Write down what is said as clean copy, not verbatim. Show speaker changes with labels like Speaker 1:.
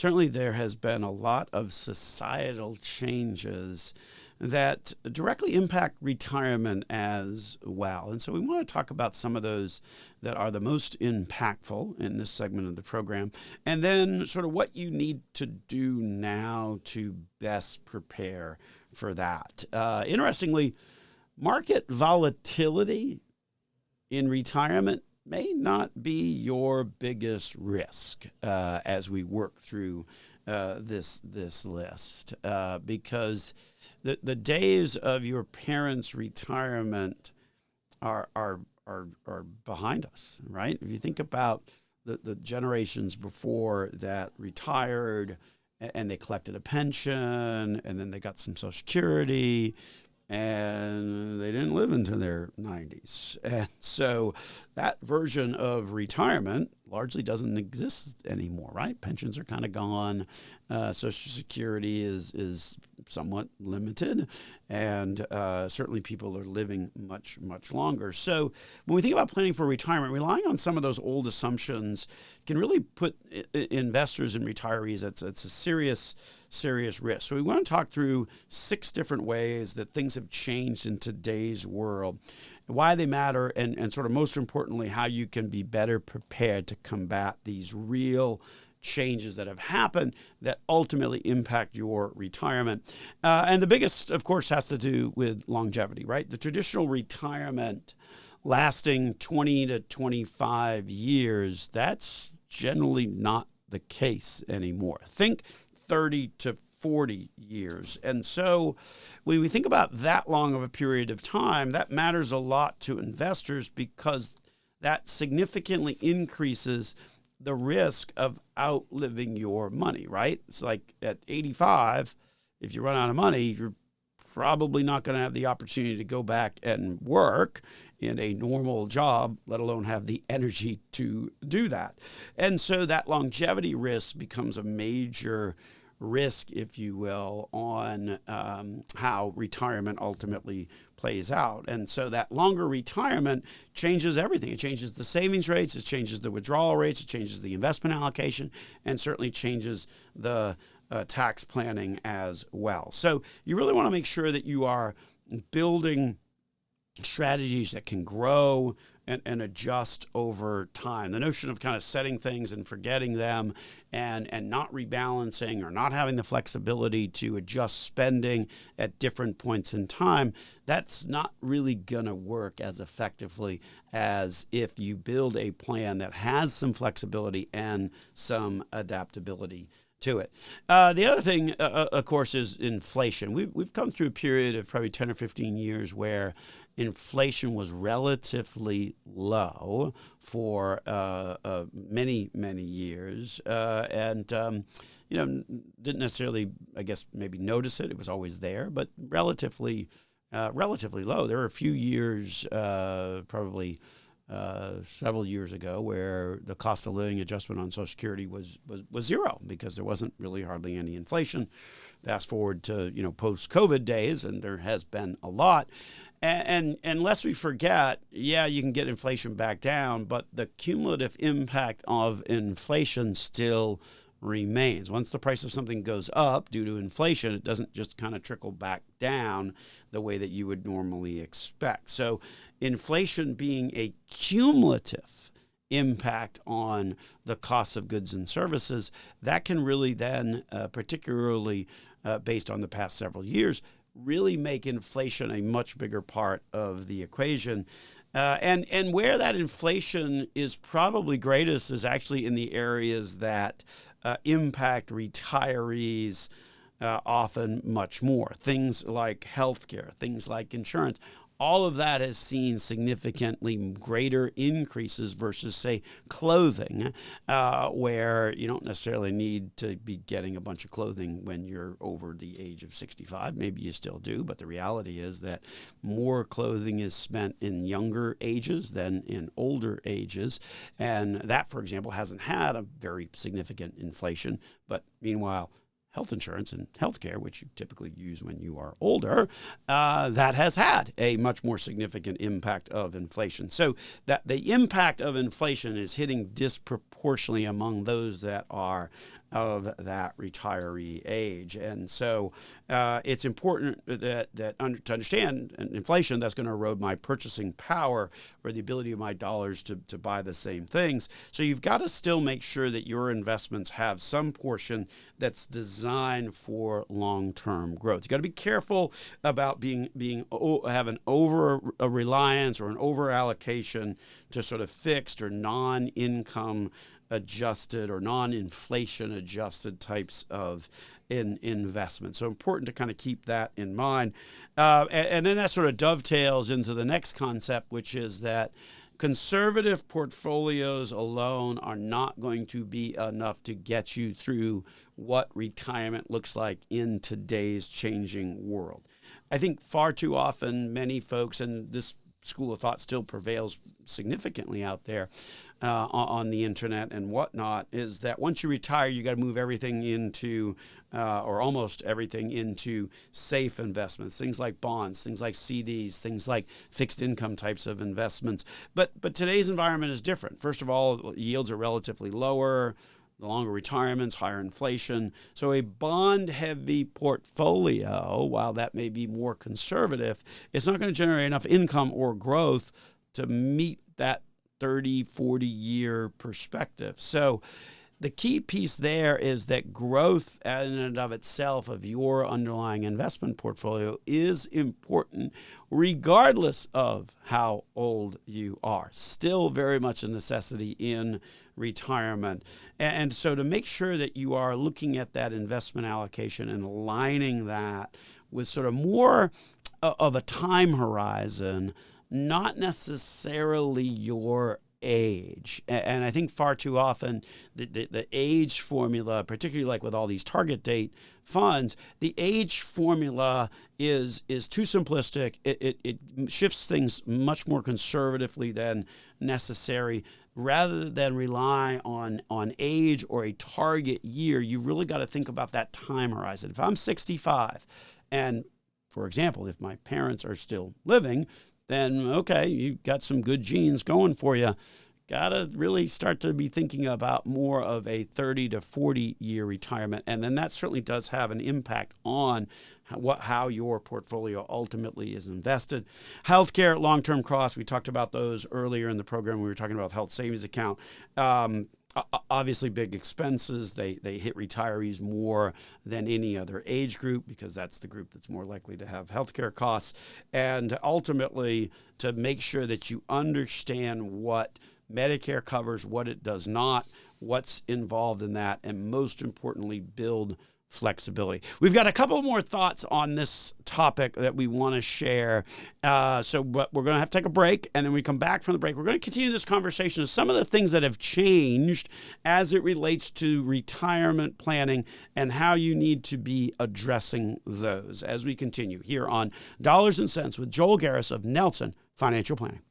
Speaker 1: certainly there has been a lot of societal changes that directly impact retirement as well. And so we want to talk about some of those that are the most impactful in this segment of the program, and then sort of what you need to do now to best prepare for that. Interestingly, market volatility in retirement may not be your biggest risk as we work through this list, because the days of your parents' retirement are behind us, right? If you think about the generations before that retired and they collected a pension and then they got some Social Security, and they didn't live into their 90s. And so that version of retirement largely doesn't exist anymore, right? Pensions are kind of gone. Social Security is somewhat limited. And certainly people are living much, much longer. So when we think about planning for retirement, relying on some of those old assumptions can really put investors and retirees at a serious risk. So we want to talk through 6 different ways that things have changed in today's world, why they matter, and sort of most importantly, how you can be better prepared to combat these real changes that have happened that ultimately impact your retirement. And the biggest, of course, has to do with longevity, right? The traditional retirement lasting 20 to 25 years, that's generally not the case anymore. Think 30 to 40 years. And so when we think about that long of a period of time, that matters a lot to investors because that significantly increases the risk of outliving your money, right? It's like at 85, if you run out of money, you're probably not going to have the opportunity to go back and work in a normal job, let alone have the energy to do that. And so that longevity risk becomes a major risk, if you will, on how retirement ultimately plays out. And so that longer retirement changes everything. It changes the savings rates, it changes the withdrawal rates, it changes the investment allocation, and certainly changes the tax planning as well. So you really want to make sure that you are building strategies that can grow and adjust over time. The notion of kind of setting things and forgetting them and not rebalancing or not having the flexibility to adjust spending at different points in time, that's not really going to work as effectively as if you build a plan that has some flexibility and some adaptability to it. The other thing, of course, is inflation. We've come through a period of probably 10 or 15 years where inflation was relatively low for many, many years, and didn't necessarily, I guess, maybe notice it. It was always there, but relatively low. There were a few years, probably several years ago, where the cost of living adjustment on Social Security was zero because there wasn't really hardly any inflation. Fast forward to post-COVID days, and there has been a lot. And lest we forget, you can get inflation back down, but the cumulative impact of inflation still remains. Once the price of something goes up due to inflation, it doesn't just kind of trickle back down the way that you would normally expect. So inflation being a cumulative impact on the cost of goods and services, that can really then, particularly based on the past several years, really make inflation a much bigger part of the equation. And where that inflation is probably greatest is actually in the areas that impact retirees often much more. Things like healthcare, things like insurance. All of that has seen significantly greater increases versus, say, clothing, where you don't necessarily need to be getting a bunch of clothing when you're over the age of 65. Maybe you still do, but the reality is that more clothing is spent in younger ages than in older ages. And that, for example, hasn't had a very significant inflation, but meanwhile, health insurance and healthcare, which you typically use when you are older, that has had a much more significant impact of inflation. So that the impact of inflation is hitting disproportionately among those that are of that retiree age. And so it's important to understand inflation that's going to erode my purchasing power or the ability of my dollars to buy the same things. So you've got to still make sure that your investments have some portion that's designed for long-term growth. You got to be careful about having over a reliance or an over allocation to sort of fixed or non-income adjusted or non-inflation adjusted types of investment. So important to kind of keep that in mind. And then that sort of dovetails into the next concept, which is that conservative portfolios alone are not going to be enough to get you through what retirement looks like in today's changing world. I think far too often many folks, and this school of thought still prevails significantly out there on the internet and whatnot, is that once you retire, you got to move everything into, or almost everything into safe investments, things like bonds, things like CDs, things like fixed income types of investments. But today's environment is different. First of all, yields are relatively lower. The longer retirements, higher inflation. So a bond-heavy portfolio, while that may be more conservative, it's not going to generate enough income or growth to meet that 30, 40-year perspective. So the key piece there is that growth in and of itself of your underlying investment portfolio is important regardless of how old you are. Still very much a necessity in retirement. And so to make sure that you are looking at that investment allocation and aligning that with sort of more of a time horizon, not necessarily your age. And I think far too often the age formula, particularly like with all these target date funds, the age formula is too simplistic. It shifts things much more conservatively than necessary. Rather than rely on age or a target year, you've really got to think about that time horizon. If I'm 65 and, for example, if my parents are still living, then okay, you've got some good genes going for you. Got to really start to be thinking about more of a 30 to 40 year retirement. And then that certainly does have an impact on how your portfolio ultimately is invested. Healthcare, long-term costs, we talked about those earlier in the program. We were talking about health savings account. Obviously big expenses. They hit retirees more than any other age group because that's the group that's more likely to have healthcare costs. And ultimately, to make sure that you understand what Medicare covers, what it does not, what's involved in that, and most importantly, build flexibility. We've got a couple more thoughts on this topic that we want to share. But we're going to have to take a break, and then we come back from the break. We're going to continue this conversation of some of the things that have changed as it relates to retirement planning and how you need to be addressing those as we continue here on Dollars and Cents with Joel Garris of Nelson Financial Planning.